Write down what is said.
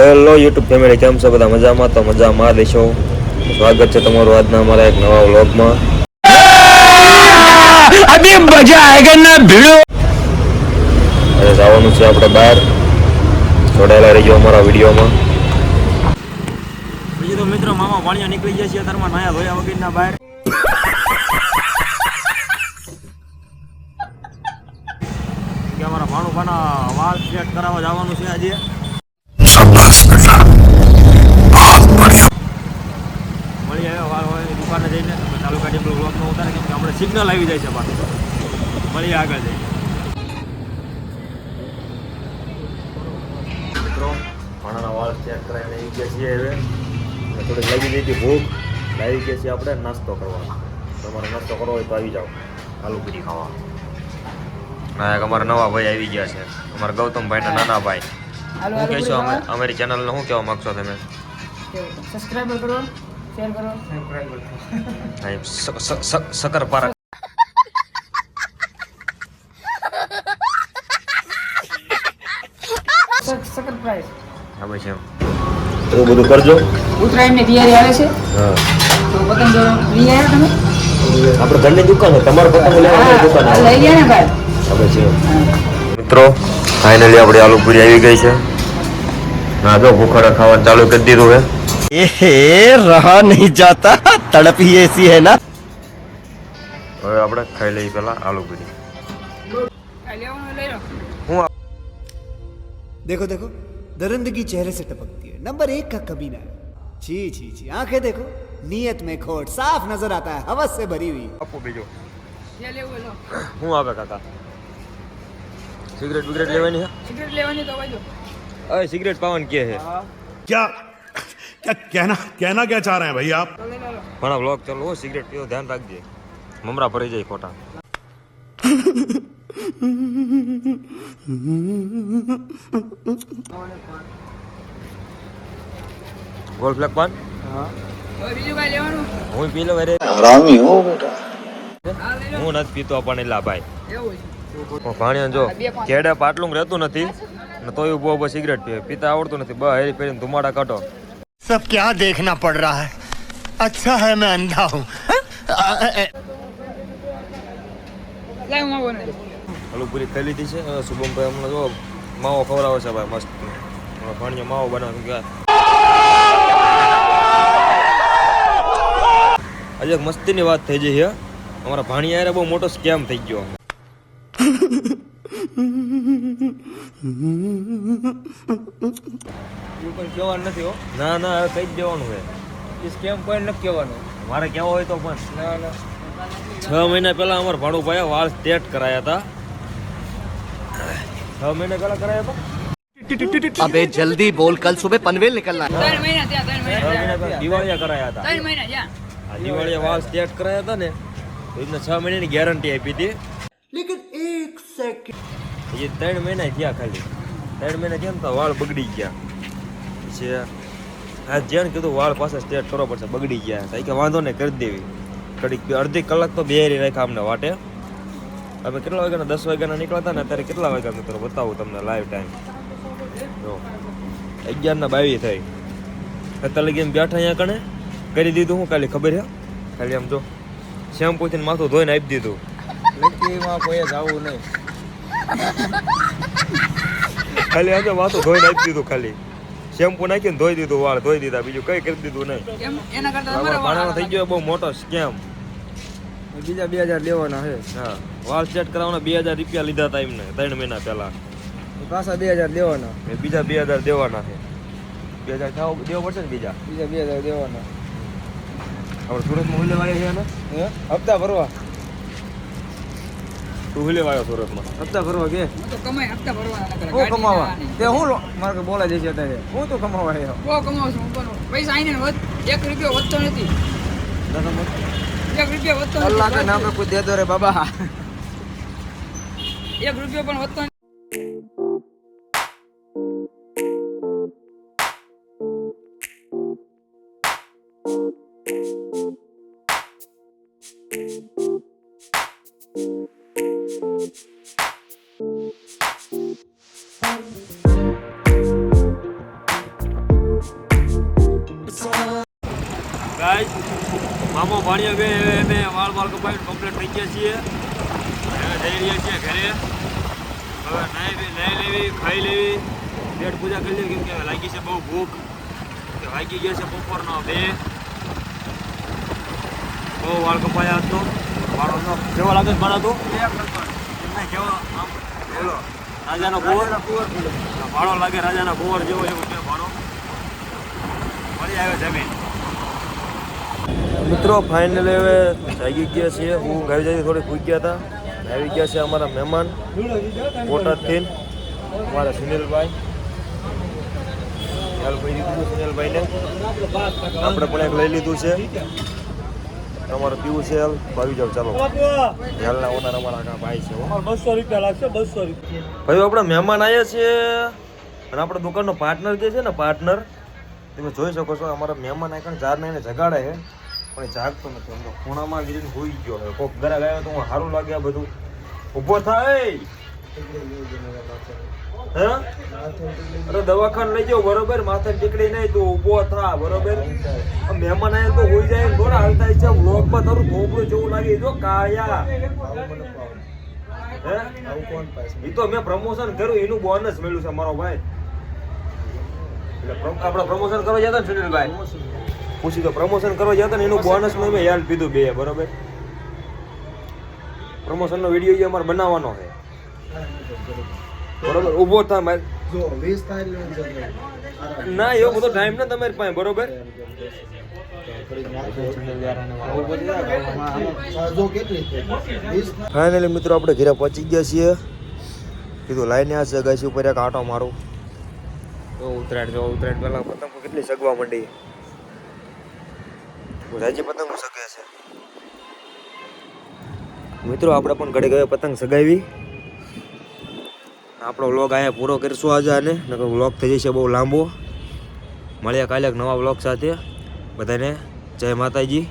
Hello YouTube family, કેમ છો બધા? મજામાં? તો મજામાં દેશો. સ્વાગત છે તમારું આજના અમારા એક નવા વ્લોગમાં. અભી મજા આયેગા ના ભીડો. હવે જવાનું છે આપણે બહાર. જોડાયેલા રહીજો અમારા વિડીયોમાં. બીજું તો મિત્રો મામા વાણિયા નીકળી ગયા છે અત્યારમાં નાયા ધોયા વગરના બહાર. કે અમારા ભાણુભાના વાળ સેટ કરાવવા જવાનું છે આજે. મળી આવ્યો વાર હોય દુકાને જઈને તાલુકા ટેમ્પલ બ્લોકમાં ઉતારે, કેમ કે આપણે સિગ્નલ આવી જાય છે પાછું. મળીએ આગળ જઈને. મિત્રો ભાણાના વાળ ચેક કરાવીને આવી ગયા છીએ. હવે થોડીક લાગી જઈ હતી ભૂખ, આવી ગયા છીએ આપણે નાસ્તો કરવા. તમારે નાસ્તો કરવો હોય તો આવી જાઓ, આલુ પૂરી ખાવા. ના એક અમારા નવા ભાઈ આવી ગયા છે, અમારા ગૌતમભાઈના નાના ભાઈ. શું કહેશો અમારી ચેનલને શું કહેવા માગશો તમે? સબસ્ક્રાઇબ કરો, શેર કરો, શકરપારા સરપ્રાઈઝ. હા ભાઈ છે એવું બધું કરજો. ઉત્તરાયણની તૈયારી આવે છે. હા તો પતંગ લઈ આવ્યા તમે? આપણે ઘરની દુકાન છે, તમારે પતંગ લેવાની દુકાન લઈ ગયા ને ભાઈ? હવે છે મિત્રો ફાઇનલી આપણી આલુ પૂરી આવી ગઈ છે. ના જો ભૂખડા ખાવાનું ચાલુ કરી દીધું હે. रहा नहीं जाता, तड़प ही ऐसी है ना. હવે આપણે ખાઈ લઈએ પેલા આલુ પૂરી. હું देखो देखो, दरिंदगी चेहरे से टपकती है. नंबर 1 का कमीना है. जी जी जी, आंखें देखो, नियत में खोट साफ नजर आता है, हवस से भरी हुई. આપો બીજો જે લેવું લો. હું આવે કાકા? સિગરેટ બિગરેટ લેવાની હે? સિગરેટ લેવાની તો વાજો. અરે સિગરેટ પાવન કે હે? क्या क्या कहना क्या चाह रहे हैं भाई आप? તો લઈ લો. ઘણા બ્લોગ ચાલો હો, સિગરેટ પીવો ધ્યાન રાખજે, મમરા ભરી જાય ખોટા. ગોલ્ડ ફ્લેક પાન હવે બીજું કાંઈ લેવાનું? હું પી લઉં. અરે हरामी हो बेटा. હા લઈ લો. હું નથી પીતો પણ એટલા ભાઈ. એવું છે. ભાણિયા જો કેડે પાટલું રહેતું નથી ને તોય ઉભો ઉભો સિગરેટ પીવે. પીતા આવડતું નથી, બસ હેરી ફેરીને ધુમાડા કાઢો. सब क्या देखना पड़ रहा है. अच्छा है मैं अंधा हूँ. લાવ હું આવું ને. આલુ પૂરી ખાઈ લીધી છે. હવે શુભમભાઈ હમણાં જો માવો ખવડાવે છે ભાઈ મસ્ત. ભાણિયો માવો બનાવે કે આજે એક મસ્તીની વાત થઈ જઈ છે. અમારા ભાણિયા યારે બહુ મોટો સ્કેમ થઈ ગયો. એવું કોઈ કહેવાનું નથી હો. ના ના હવે કઈ જ દેવાનું છે. એ સ્કેમ કોઈ નથી કહેવાનું. મારે કેવો હોય તો પણ ના ના 6 મહિના પહેલા અમારા ભાણુભાઈ વાળ સ્ટેટ કરાયા હતા. 6 મહિના પહેલા કરાયા હતા. अबे जल्दी बोल, कल सुबह पनवेल निकलना है. 3 મહિના ત્યાં, 3 મહિના 6 ત્યાં. મહિના પહેલા દિવાળીયા કરાયા હતા. 3 મહિના ત્યાં. આ દિવાળીયા વાળ સ્ટેટ કરાયા હતા ને તો એમને 6 મહિનાની ગેરંટી આપી હતી. लेकिन एक सेकंड, એ 3 મહિના થયા ખાલી. 3 મહિના કેમ તો વાળ બગડી ગયા. પછી આ જેને કીધું વાળ પાછા સ્ટેટ કરવો પડશે, બગડી ગયા. તો કે વાંધો નહીં કરી દેવી. ઘડીક અડધી કલાક તો બેરી રાખ્યા અમને વાટે. અમે કેટલા વાગ્યાના 10 વાગ્યાના નીકળ્યા હતા ને અત્યારે કેટલા વાગ્યા મિત્રો બતાવું તમને લાઈવ ટાઈમ. જો 11:22 થઈ. અત્યારે લગી એમ બેઠા અહીંયા કણે કરી દીધું. હું ખાલી ખબર છે ખાલી આમ જો શેમ્પૂથી માથું ધોઈને આપી દીધું. લકીમાં કોઈ જવું નહીં. ખાલી આજે માથું ધોઈને આપી દીધું. ખાલી શેમ્પુ નાખીને ધોઈ દીધું, વાળ ધોઈ દીધા, બીજું કઈ કરી દીધું નહીં. એમ એના કરતા અમારા તમારા ભાણાનો થઈ ગયો બહુ મોટો સ્કેમ. બીજા 2000 લેવાના છે. હા વાળ સેટ કરાવવાના 2000 રૂપિયા લીધા હતા એમને 3 મહિના પહેલા. પાછા 2000 દેવાના. બીજા 2000 દેવાના છે. 2000 ખાવ દેવા પડશે ને બીજા. બીજા 2000 દેવાના. આપણે સુરતમાં હું લેવા આવ્યા છે ને? હે હપ્તા ભરવા. તું હું લેવા આવ્યો સુરતમાં? હપ્તા ભરવા કે હું તો કમાઈ હપ્તા ભરવાના કરે. હું કમાવા તે હું મારે કે બોલા જશે અત્યારે હું તો કમાવા આવ્યો. બહુ કમાવું છું હું પણ પૈસા આઈને ને 1 રૂપિયો વધતો નથી. 1 રૂપિયો વધતો નથી. અલ્લાહ કે નામ पे कुछ दे दो रे बाबा. 1 રૂપિયો પણ વધતો નથી. ગાઈસ મામો ભાણિયા બે અમે વાળ કપાઈને કમ્પ્લીટ થઈ ગયા છીએ હવે જઈ રહ્યા છીએ ઘરે હવે નાઈ લેવી ખાઈ લેવી પેટ પૂજા કરી લેવી કેમ કે લાગી છે બહુ ભૂખ વાગી ગયા છે બપોરનો 2 બહુ વાળ કપાયા હતો વાળો કેવો લાગે છે મારા તો કેવો આમ બોલો રાજાનો કુંવર ભાડો લાગે રાજાના કુંવર જેવો એવો છે ભાડો મળી આવ્યો જમીન મિત્રો ફાઇનલી હવે જાગી ગયા છીએ હું ગાવી જતી થોડી ભૂઈ ગયા હતા આવી ગયા છે અમારા મહેમાન બોટાદથી અમારા સુનિલભાઈ હેલ્પ કરી દીધું સુનિલભાઈને આપણે પણ એક લઈ લીધું છે તમારે પીવું છે હેલ ભાવી જાવ ચાલો હેલના ઓનર અમારા કાં ભાઈ છે 200 રૂપિયા લાગશે 200 રૂપિયા ભાઈ આપણા મહેમાન આવ્યા છે અને આપણા દુકાનનો પાર્ટનર જે છે ને પાર્ટનર તમે જોઈ શકો છો અમારા મહેમાન આ ચાર ને એને જગાડે છે પણ એ જાગતો નથી અમને ખૂણામાં ગીરીને હોઈ ગયો છે કોક ઘરે આવ્યો તો સારું લાગે આ બધું ઊભો થાય હે અરે દવાખાને લઈ જાઓ બરોબર માથે ટીકડી નહીં તો ઊભો થા બરોબર મહેમાન આવ્યા તો હોઈ જાય થોડા હાલતા છે વ્લોગમાં તારું ઢોકળું જેવું લાગે જો કાયા હે એ તો મેં પ્રમોશન કર્યું એનું બોનસ મળ્યું છે મારો ભાઈ એટલે આપણે પ્રમોશન કરવા જતા ને સુનિલભાઈ પૂછી તો પ્રમોશન કરવા જતા ને એનું બોનસ મેં યાદ પીધું બે બરોબર પ્રમોશનનો વિડીયો અમારે બનાવવાનો છે બરોબર ઊભો થા મારે ના એવો બધો ટાઈમ ને તમારી પાસે બરોબર ફાઇનલી મિત્રો આપણે ઘરે પહોંચી ગયા છીએ કીધું લાઈને આ જગાસી ઉપર એક આંટો મારું ઉત્તરાયણ પહેલા પતંગો કેટલી સગવા માંડી રાજી પતંગો સગે છે મિત્રો આપણે પણ ઘડી ગયા પતંગ સગાવી આપણો વ્લોગ અહીંયા પૂરો કરીશું આજે આને નકર વ્લોગ થઈ જશે બહુ લાંબો મળ્યા કાલે એક નવા વ્લોગ સાથે બધાને જય માતાજી.